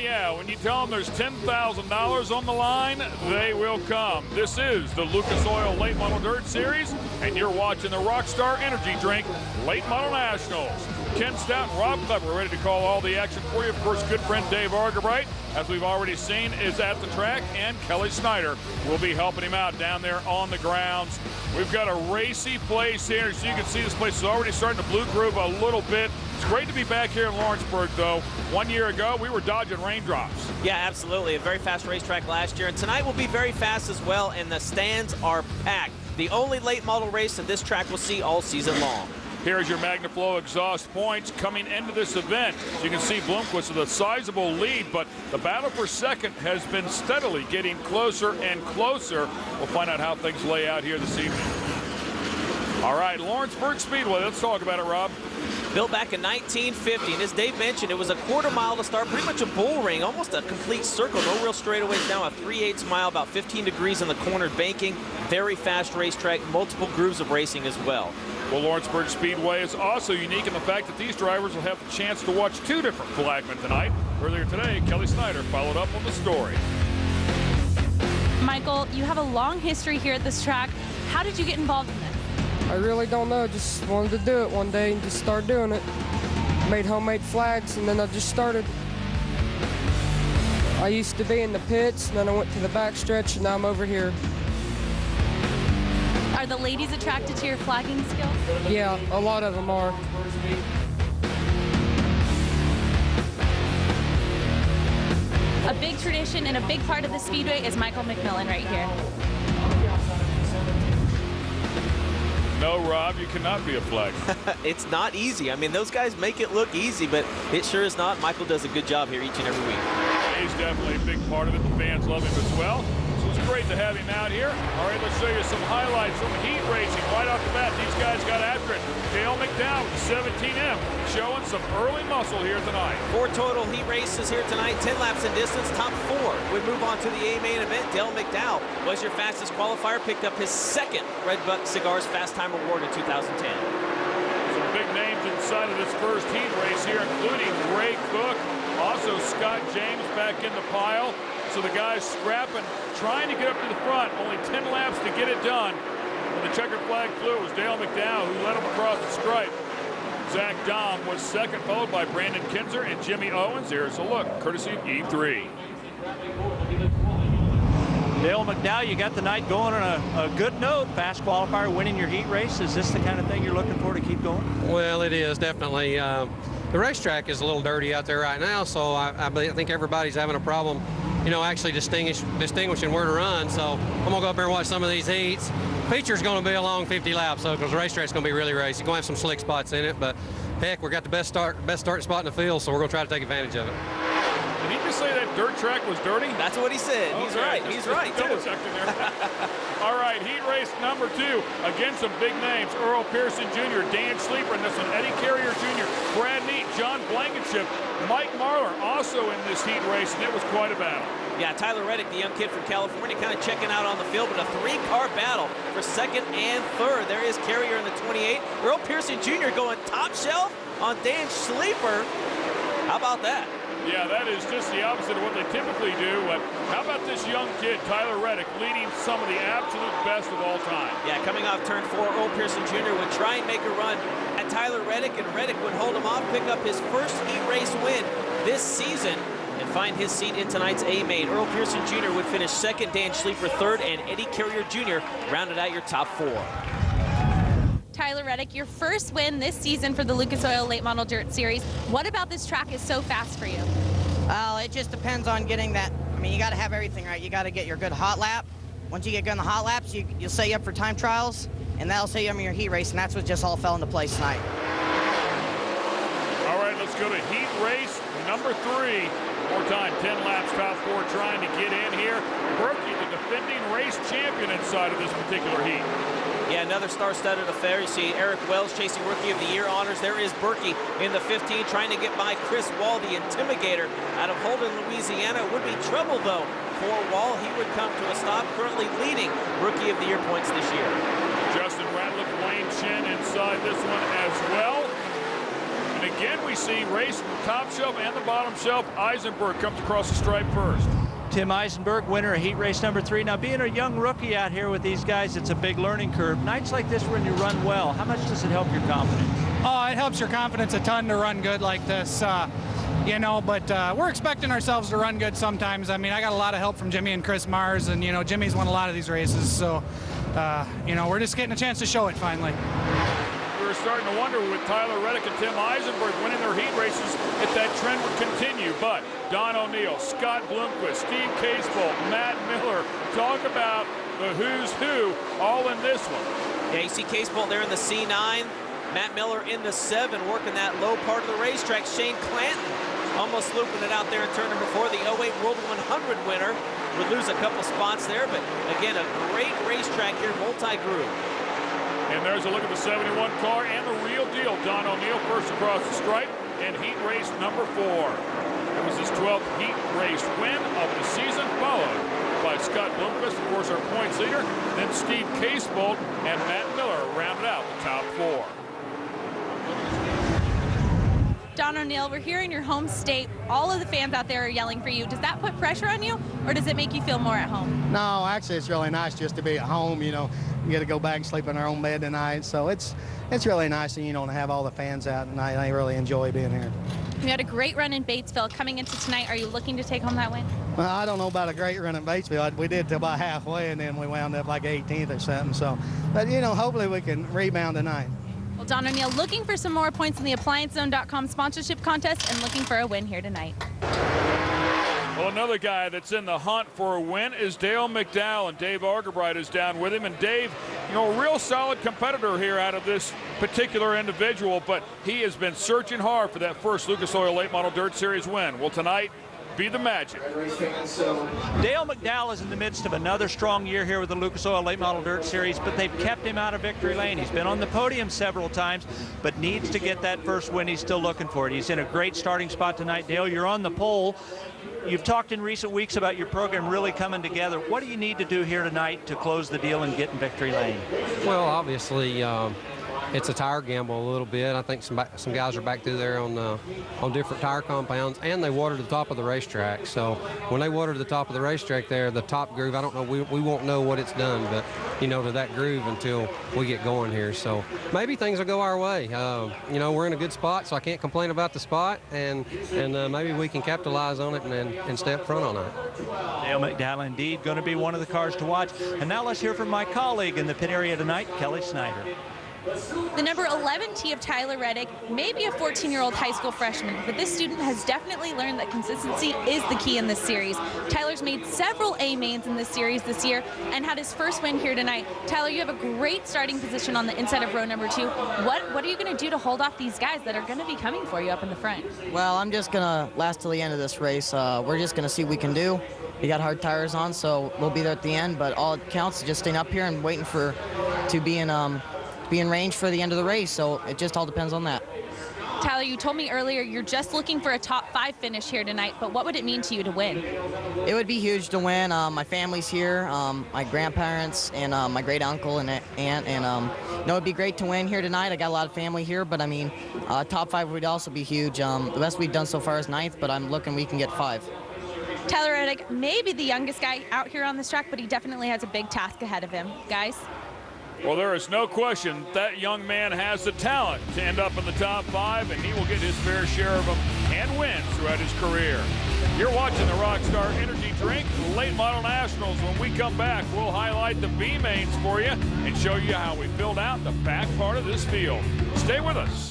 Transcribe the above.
yeah, when you tell them there's $10,000 on the line, they will come. This is the Lucas Oil Late Model Dirt Series, and you're watching the Rockstar Energy Drink Late Model Nationals. Ken Stout and Rob Clever ready to call all the action for you. Of course, good friend Dave Argabright, as we've already seen, is at the track, and Kelly Snyder will be helping him out down there on the grounds. We've got a racy place here. As you can see, this place is already starting to blue groove a little bit. It's great to be back here in Lawrenceburg, though. 1 year ago, we were dodging raindrops. Yeah, absolutely. A very fast racetrack last year, and tonight will be very fast as well, and the stands are packed. The only late model race that this track will see all season long. Here's your MagnaFlow exhaust points coming into this event. As you can see, Bloomquist with a sizable lead, but the battle for second has been steadily getting closer and closer. We'll find out how things lay out here this evening. All right, Lawrenceburg Speedway. Let's talk about it, Rob. Built back in 1950, and as Dave mentioned, it was a quarter mile to start, pretty much a bull ring, almost a complete circle. No real straightaways down, a 3/8 mile, about 15 degrees in the cornered banking. Very fast racetrack, multiple grooves of racing as well. Well, Lawrenceburg Speedway is also unique in the fact that these drivers will have the chance to watch two different flagmen tonight. Earlier today, Kelly Snyder followed up on the story. Michael, you have a long history here at this track. How did you get involved in this? I really don't know. Just wanted to do it one day and just start doing it. Made homemade flags, and then I just started. I used to be in the pits, and then I went to the backstretch, and now I'm over here. Are the ladies attracted to your flagging skills? Yeah, a lot of them are. A big tradition and a big part of the Speedway is Michael McMillan right here. No, Rob, you cannot be a flagman. It's not easy. I mean, those guys make it look easy, but it sure is not. Michael does a good job here each and every week. He's definitely a big part of it. The fans love him as well. So it's great to have him out here. All right, let's show you some highlights from heat racing. Right off the bat, these guys got after it. Dale McDowell with the 17M showing some early muscle here tonight. 4 total heat races here tonight, 10 laps in distance, top 4. We move on to the A main event. Dale McDowell was your fastest qualifier, picked up his second Red Buck Cigars Fast Time Award in 2010. Some big names inside of this first heat race here, including Ray Cook, also Scott James back in the pile. So the guys scrapping, trying to get up to the front, only 10 laps to get it done. When the checkered flag flew, it was Dale McDowell who led him across the stripe. Zach Dahm was second, followed by Brandon Kinzer and Jimmy Owens. Here's a look, courtesy of E3. Dale McDowell, you got the night going on a good note. Fast qualifier, winning your heat race. Is this the kind of thing you're looking for to keep going? Well, it is, definitely. The racetrack is a little dirty out there right now, so I think everybody's having a problem, you know, actually distinguishing where to run. So I'm going to go up there and watch some of these heats. Feature's going to be a long 50 laps, though, because the racetrack's going to be really racy. Going to have some slick spots in it, but heck, we got the best starting spot in the field, so we're going to try to take advantage of it. Did he just say that dirt track was dirty? That's what he said. Okay. He's right. He's right, too. All right, heat race number 2. Again, some big names. Earl Pearson Jr., Dan Sleeper, and this one, Eddie Carrier Jr., Brad Neat, John Blankenship, Mike Marlar also in this heat race, and it was quite a battle. Yeah, Tyler Reddick, the young kid from California, kind of checking out on the field, but a 3-car battle for second and third. There is Carrier in the 28. Earl Pearson Jr. going top shelf on Dan Sleeper. How about that? Yeah, that is just the opposite of what they typically do. But how about this young kid, Tyler Reddick, leading some of the absolute best of all time? Yeah, coming off turn 4, Earl Pearson Jr. would try and make a run at Tyler Reddick, and Reddick would hold him off, pick up his first heat race win this season, and find his seat in tonight's A main. Earl Pearson Jr. would finish second, Dan Sleeper third, and Eddie Carrier Jr. rounded out your top 4. Tyler Reddick, your first win this season for the Lucas Oil Late Model Dirt Series. What about this track is so fast for you? Well, it just depends on getting that. I mean, you got to have everything right. You got to get your good hot lap. Once you get good in the hot laps, you'll set you up for time trials, and that'll set you up in your heat race, and that's what just all fell into place tonight. All right, let's go to heat race number 3. More time, 10 laps, top 4 trying to get in here. Berkey, the defending race champion inside of this particular heat. Yeah, another star-studded affair. You see Eric Wells chasing Rookie of the Year honors. There is Berkey in the 15, trying to get by Chris Wall, the Intimigator, out of Holden, Louisiana. It would be trouble, though, for Wall. He would come to a stop, currently leading Rookie of the Year points this year. Justin Ratliff, Wayne Chen inside this one as well. And again, we see racing the top shelf and the bottom shelf. Eisenberg comes across the stripe first. Tim Eisenberg, winner of heat race number 3. Now, being a young rookie out here with these guys, it's a big learning curve. Nights like this when you run well, how much does it help your confidence? Oh, it helps your confidence a ton to run good like this, you know, but we're expecting ourselves to run good sometimes. I mean, I got a lot of help from Jimmy and Chris Mars, and, you know, Jimmy's won a lot of these races, so, you know, we're just getting a chance to show it finally. We were starting to wonder with Tyler Reddick and Tim Eisenberg winning their heat races if that trend would continue, but Don O'Neill, Scott Bloomquist, Steve Casebolt, Matt Miller, talk about the who's who all in this one. Yeah, you see Casebolt there in the C9, Matt Miller in the 7, working that low part of the racetrack. Shane Clanton almost looping it out there in turn number 4. The 08 World 100 winner would lose a couple spots there, but again, a great racetrack here, multi-groove. And there's a look at the 71 car and the real deal. Don O'Neill first across the stripe in heat race number 4. It was his 12th heat race win of the season, followed by Scott Bloomquist, of course, our points leader. Then Steve Casebolt and Matt Miller rounded out the top 4. Don O'Neill, we're here in your home state. All of the fans out there are yelling for you. Does that put pressure on you, or does it make you feel more at home? No, actually, it's really nice just to be at home. You know, you get to go back and sleep in our own bed tonight. So it's really nice, you know, to have all the fans out, and I really enjoy being here. You had a great run in Batesville. Coming into tonight, are you looking to take home that win? Well, I don't know about a great run in Batesville. We did till about halfway, and then we wound up like 18th or something. So, but, you know, hopefully we can rebound tonight. Well, Don O'Neill looking for some more points in the ApplianceZone.com sponsorship contest and looking for a win here tonight. Well, another guy that's in the hunt for a win is Dale McDowell, and Dave Argerbright is down with him. And Dave, you know, a real solid competitor here out of this particular individual, but he has been searching hard for that first Lucas Oil Late Model Dirt Series win. Will tonight be the magic? Dale McDowell is in the midst of another strong year here with the Lucas Oil Late Model Dirt Series, but they've kept him out of victory lane. He's been on the podium several times, but needs to get that first win. He's still looking for it. He's in a great starting spot tonight. Dale, you're on the pole. You've talked in recent weeks about your program really coming together. What do you need to do here tonight to close the deal and get in victory lane? Well, obviously, it's a tire gamble a little bit. I think some guys are back through there on different tire compounds, and they watered the top of the racetrack. So when they watered the top of the racetrack there, the top groove, I don't know, we won't know what it's done, but, you know, to that groove until we get going here. So maybe things will go our way. You know, we're in a good spot, so I can't complain about the spot, and maybe we can capitalize on it and stay up front on it. Dale McDowell, indeed, going to be one of the cars to watch. And now let's hear from my colleague in the pit area tonight, Kelly Snyder. The number 11 tee of Tyler Reddick may be a 14-year-old high school freshman, but this student has definitely learned that consistency is the key in this series. Tyler's made several A-mains in this series this year and had his first win here tonight. Tyler, you have a great starting position on the inside of row number 2. What are you going to do to hold off these guys that are going to be coming for you up in the front? Well, I'm just going to last till the end of this race. We're just going to see what we can do. We got hard tires on, so we'll be there at the end, but all it counts is just staying up here and waiting to be in range for the end of the race, so it just all depends on that. Tyler, you told me earlier you're just looking for a top 5 finish here tonight, but what would it mean to you to win? It would be huge to win. My family's here, my grandparents and my great uncle and aunt, and it would be great to win here tonight. I got a lot of family here, but I mean, top 5 would also be huge. The best we've done so far is 9th, but I'm looking we can get 5. Tyler Reddick may be the youngest guy out here on this track, but he definitely has a big task ahead of him. Guys? Well, there is no question that young man has the talent to end up in the top 5, and he will get his fair share of them and wins throughout his career. You're watching the Rockstar Energy Drink Late Model Nationals. When we come back, we'll highlight the B-mains for you and show you how we filled out the back part of this field. Stay with us.